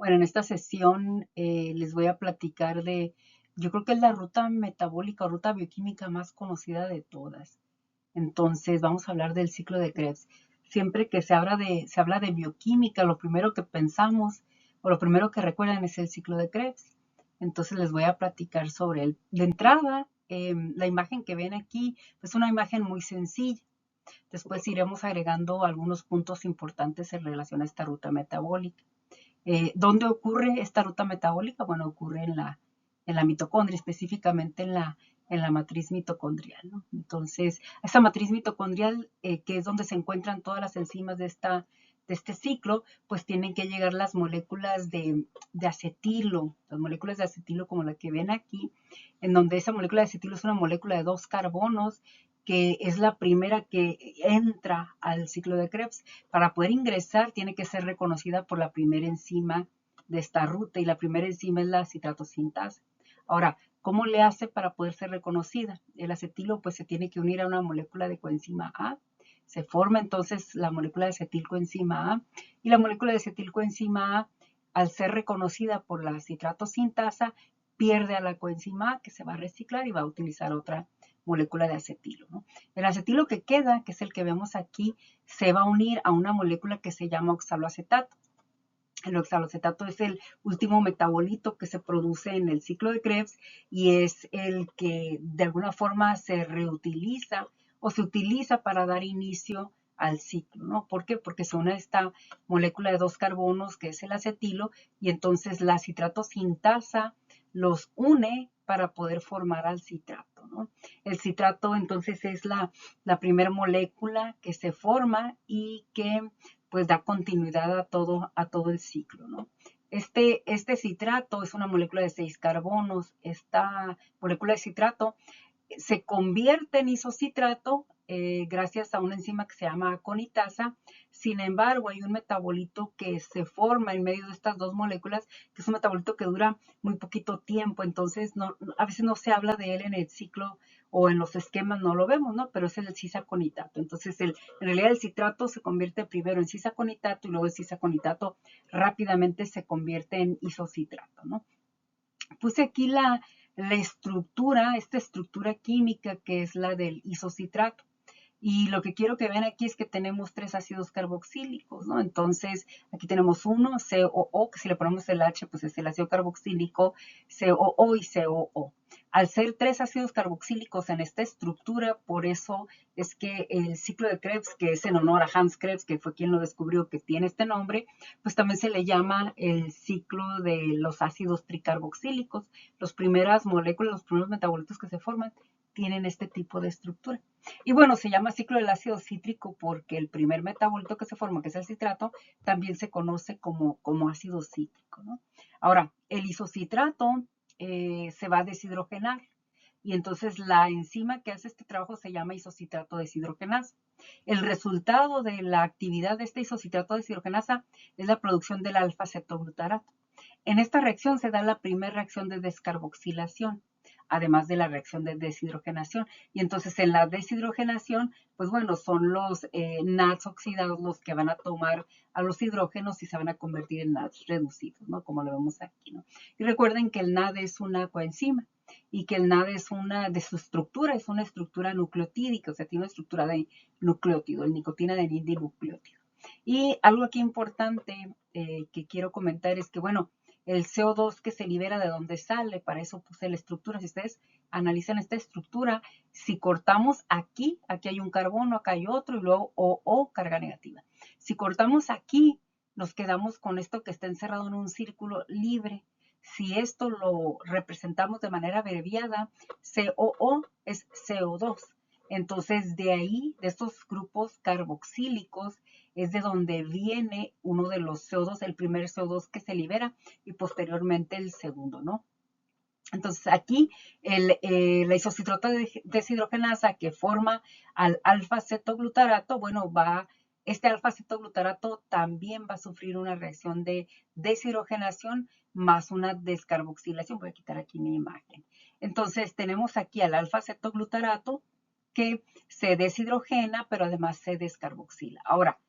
Bueno, en esta sesión les voy a platicar yo creo que es la ruta metabólica o ruta bioquímica más conocida de todas. Entonces, vamos a hablar del ciclo de Krebs. Siempre que se habla de bioquímica, lo primero que pensamos o lo primero que recuerdan es el ciclo de Krebs. Entonces, les voy a platicar sobre él. De entrada, la imagen que ven aquí es una imagen muy sencilla. Después iremos agregando algunos puntos importantes en relación a esta ruta metabólica. ¿Dónde ocurre esta ruta metabólica? Bueno, ocurre en la mitocondria, específicamente en la matriz mitocondrial, ¿no? Entonces, esta matriz mitocondrial, que es donde se encuentran todas las enzimas de este ciclo, pues tienen que llegar las moléculas de acetilo, las moléculas de acetilo como la que ven aquí, en donde esa molécula de acetilo es una molécula de 2 carbonos, que es la primera que entra al ciclo de Krebs. Para poder ingresar tiene que ser reconocida por la primera enzima de esta ruta y la primera enzima es la citratosintasa. Ahora, ¿cómo le hace para poder ser reconocida? El acetilo pues se tiene que unir a una molécula de coenzima A. Se forma entonces la molécula de acetilcoenzima A y la molécula de acetilcoenzima A, al ser reconocida por la citratosintasa, pierde a la coenzima A, que se va a reciclar y va a utilizar otra molécula de acetilo, ¿no? El acetilo que queda, que es el que vemos aquí, se va a unir a una molécula que se llama oxaloacetato. El oxaloacetato es el último metabolito que se produce en el ciclo de Krebs y es el que de alguna forma se reutiliza o se utiliza para dar inicio al ciclo, ¿no? ¿Por qué? Porque se une a esta molécula de 2 carbonos que es el acetilo y entonces la citratosintasa los une para poder formar al citrato, ¿no? El citrato entonces es la primera molécula que se forma y que pues da continuidad a todo el ciclo, ¿no? Este citrato es una molécula de 6 carbonos. Esta molécula de citrato se convierte en isocitrato gracias a una enzima que se llama aconitasa. Sin embargo, hay un metabolito que se forma en medio de estas dos moléculas, que es un metabolito que dura muy poquito tiempo, entonces a veces no se habla de él en el ciclo o en los esquemas, no lo vemos, ¿no? Pero es el cisaconitato. Entonces, en realidad el citrato se convierte primero en cisaconitato y luego el cisaconitato rápidamente se convierte en isocitrato, ¿no? Puse aquí la estructura, esta estructura química que es la del isocitrato. Y lo que quiero que vean aquí es que tenemos 3 ácidos carboxílicos, ¿no? Entonces, aquí tenemos uno, COO, que si le ponemos el H, pues es el ácido carboxílico, COO y COO. Al ser 3 ácidos carboxílicos en esta estructura, por eso es que el ciclo de Krebs, que es en honor a Hans Krebs, que fue quien lo descubrió, que tiene este nombre, pues también se le llama el ciclo de los ácidos tricarboxílicos. Las primeras moléculas, los primeros metabolitos que se forman, tienen este tipo de estructura. Y bueno, se llama ciclo del ácido cítrico porque el primer metabolito que se forma, que es el citrato, también se conoce como ácido cítrico, ¿no? Ahora, el isocitrato se va a deshidrogenar y entonces la enzima que hace este trabajo se llama isocitrato deshidrogenasa. El resultado de la actividad de este isocitrato deshidrogenasa es la producción del alfa-cetoglutarato. En esta reacción se da la primera reacción de descarboxilación, además de la reacción de deshidrogenación. Y entonces en la deshidrogenación, pues bueno, son los NADs oxidados los que van a tomar a los hidrógenos y se van a convertir en NADs reducidos, ¿no? Como lo vemos aquí, ¿no? Y recuerden que el NAD es una coenzima y que el NAD es una de su estructura, es una estructura nucleotídica, o sea, tiene una estructura de nucleótido, el nicotina de nucleótido. Y algo aquí importante que quiero comentar es que, bueno, el CO2 que se libera de donde sale, para eso puse la estructura. Si ustedes analizan esta estructura, si cortamos aquí, aquí hay un carbono, acá hay otro y luego OO, carga negativa. Si cortamos aquí, nos quedamos con esto que está encerrado en un círculo libre. Si esto lo representamos de manera abreviada, COO es CO2. Entonces, de ahí, de estos grupos carboxílicos, es de donde viene uno de los CO2, el primer CO2 que se libera y posteriormente el segundo, ¿no? Entonces aquí la isocitrato deshidrogenasa que forma al alfa-cetoglutarato, bueno, este alfa-cetoglutarato también va a sufrir una reacción de deshidrogenación más una descarboxilación. Voy a quitar aquí mi imagen. Entonces tenemos aquí al alfa-cetoglutarato que se deshidrogena, pero además se descarboxila. Ahora,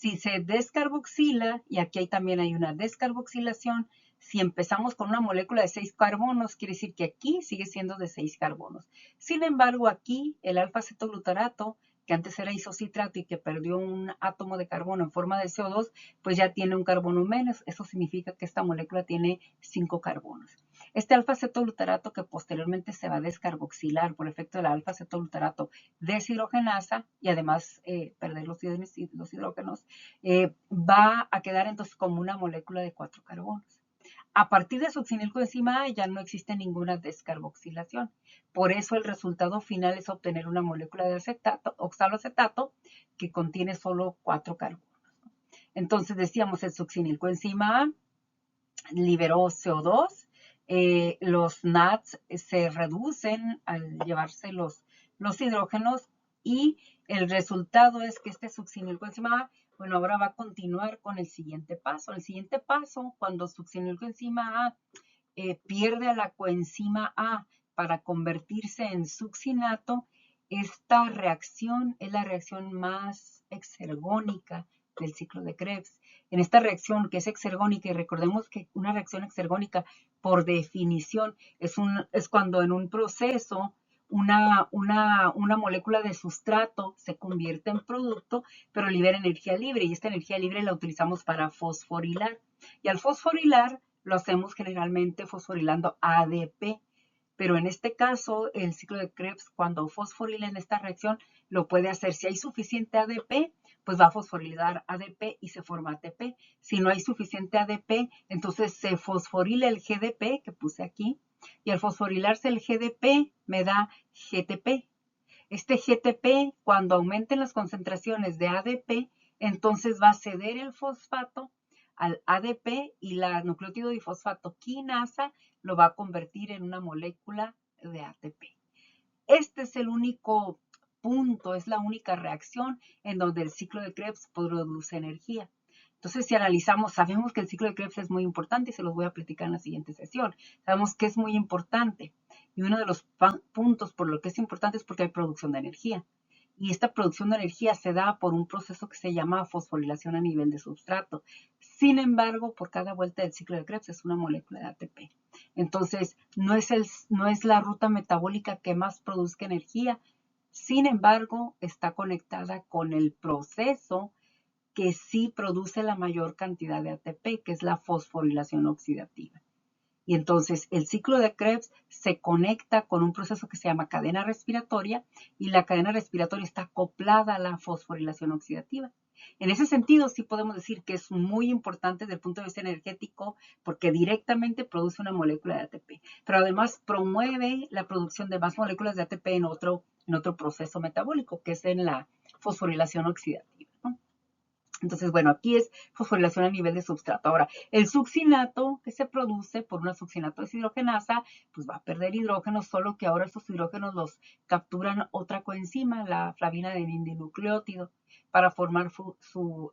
Si se descarboxila, y aquí también hay una descarboxilación, si empezamos con una molécula de 6 carbonos, quiere decir que aquí sigue siendo de 6 carbonos. Sin embargo, aquí el alfa-cetoglutarato, que antes era isocitrato y que perdió un átomo de carbono en forma de CO2, pues ya tiene un carbono menos. Eso significa que esta molécula tiene 5 carbonos. Este alfa-cetoglutarato, que posteriormente se va a descarboxilar por efecto del alfa-cetoglutarato deshidrogenasa y además perder los hidrógenos, va a quedar entonces como una molécula de 4 carbonos. A partir de succinilcoenzima A ya no existe ninguna descarboxilación. Por eso el resultado final es obtener una molécula de oxaloacetato que contiene solo 4 carbonos. Entonces decíamos, el succinilcoenzima A liberó CO2, los NADs se reducen al llevarse los hidrógenos y el resultado es que este succinilcoenzima A, bueno, ahora va a continuar con el siguiente paso. El siguiente paso, cuando succinilcoenzima A pierde a la coenzima A para convertirse en succinato, esta reacción es la reacción más exergónica del ciclo de Krebs. En esta reacción que es exergónica, y recordemos que una reacción exergónica por definición es cuando en un proceso una molécula de sustrato se convierte en producto, pero libera energía libre, y esta energía libre la utilizamos para fosforilar. Y al fosforilar lo hacemos generalmente fosforilando ADP, pero en este caso el ciclo de Krebs, cuando fosforila en esta reacción, lo puede hacer. Si hay suficiente ADP, pues va a fosforilar ADP y se forma ATP. Si no hay suficiente ADP, entonces se fosforila el GDP, que puse aquí, y al fosforilarse el GDP me da GTP. Este GTP, cuando aumenten las concentraciones de ADP, entonces va a ceder el fosfato al ADP y la nucleótido difosfato quinasa lo va a convertir en una molécula de ATP. Este es el único punto, es la única reacción en donde el ciclo de Krebs produce energía. Entonces, si analizamos, sabemos que el ciclo de Krebs es muy importante y se los voy a platicar en la siguiente sesión. Sabemos que es muy importante y uno de los puntos por lo que es importante es porque hay producción de energía. Y esta producción de energía se da por un proceso que se llama fosforilación a nivel de sustrato. Sin embargo, por cada vuelta del ciclo de Krebs es una molécula de ATP. Entonces, no es la ruta metabólica que más produzca energía. Sin embargo, está conectada con el proceso que sí produce la mayor cantidad de ATP, que es la fosforilación oxidativa. Y entonces el ciclo de Krebs se conecta con un proceso que se llama cadena respiratoria y la cadena respiratoria está acoplada a la fosforilación oxidativa. En ese sentido, sí podemos decir que es muy importante desde el punto de vista energético porque directamente produce una molécula de ATP, pero además promueve la producción de más moléculas de ATP en otro proceso metabólico, que es en la fosforilación oxidativa, ¿no? Entonces, bueno, aquí es fosforilación a nivel de substrato. Ahora, el succinato que se produce por una succinato deshidrogenasa, pues va a perder hidrógenos, solo que ahora esos hidrógenos los capturan otra coenzima, la flavina de dinucleótido, para formar su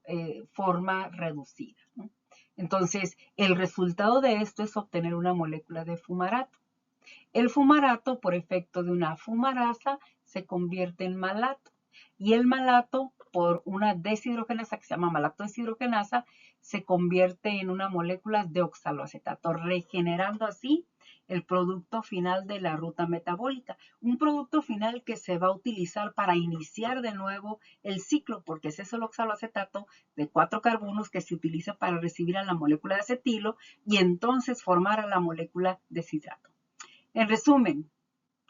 forma reducida, ¿no? Entonces, el resultado de esto es obtener una molécula de fumarato. El fumarato, por efecto de una fumarasa, se convierte en malato. Y el malato, por una deshidrogenasa que se llama malato deshidrogenasa, se convierte en una molécula de oxaloacetato, regenerando así el producto final de la ruta metabólica. Un producto final que se va a utilizar para iniciar de nuevo el ciclo, porque ese es el oxaloacetato de 4 carbonos que se utiliza para recibir a la molécula de acetilo y entonces formar a la molécula de citrato. En resumen,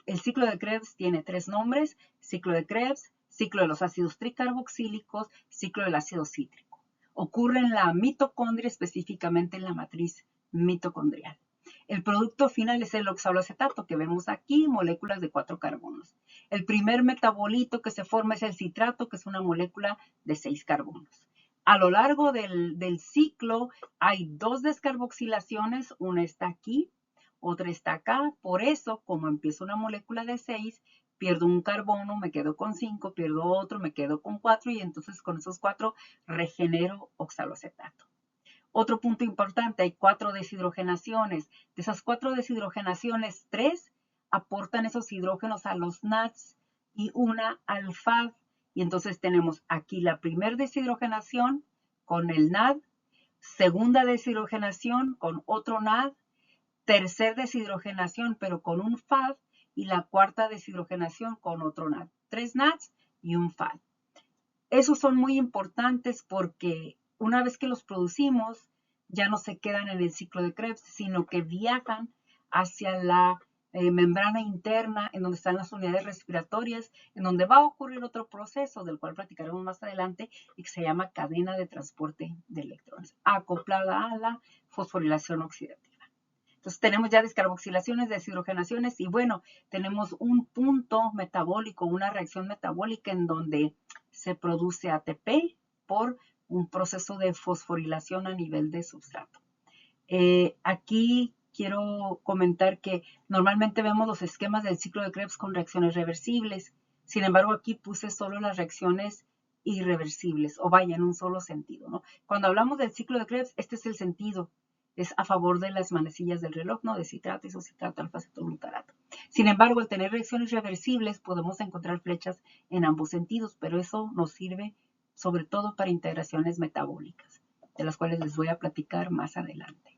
el ciclo de Krebs tiene 3 nombres: ciclo de Krebs, ciclo de los ácidos tricarboxílicos, ciclo del ácido cítrico. Ocurre en la mitocondria, específicamente en la matriz mitocondrial. El producto final es el oxaloacetato, que vemos aquí, moléculas de 4 carbonos. El primer metabolito que se forma es el citrato, que es una molécula de 6 carbonos. A lo largo del ciclo hay 2 descarboxilaciones, una está aquí, otra está acá. Por eso, como empieza una molécula de 6, pierdo un carbono, me quedo con 5, pierdo otro, me quedo con 4 y entonces con esos 4 regenero oxaloacetato. Otro punto importante, hay 4 deshidrogenaciones. De esas 4 deshidrogenaciones, 3 aportan esos hidrógenos a los NADs y una al FAD. Y entonces tenemos aquí la primera deshidrogenación con el NAD, segunda deshidrogenación con otro NAD, tercer deshidrogenación pero con un FAD y la cuarta deshidrogenación con otro NAD. 3 NADs y un FAD. Esos son muy importantes porque una vez que los producimos, ya no se quedan en el ciclo de Krebs, sino que viajan hacia la membrana interna, en donde están las unidades respiratorias, en donde va a ocurrir otro proceso, del cual platicaremos más adelante, y que se llama cadena de transporte de electrones, acoplada a la fosforilación oxidativa. Entonces tenemos ya descarboxilaciones, deshidrogenaciones, y bueno, tenemos un punto metabólico, una reacción metabólica en donde se produce ATP por un proceso de fosforilación a nivel de sustrato. Aquí quiero comentar que normalmente vemos los esquemas del ciclo de Krebs con reacciones reversibles. Sin embargo, aquí puse solo las reacciones irreversibles, o vaya, en un solo sentido, ¿no? Cuando hablamos del ciclo de Krebs, este es el sentido. Es a favor de las manecillas del reloj, ¿no? De citrato, isocitrato, alfa-cetoglutarato. Sin embargo, al tener reacciones reversibles, podemos encontrar flechas en ambos sentidos, pero eso nos sirve sobre todo para integraciones metabólicas, de las cuales les voy a platicar más adelante.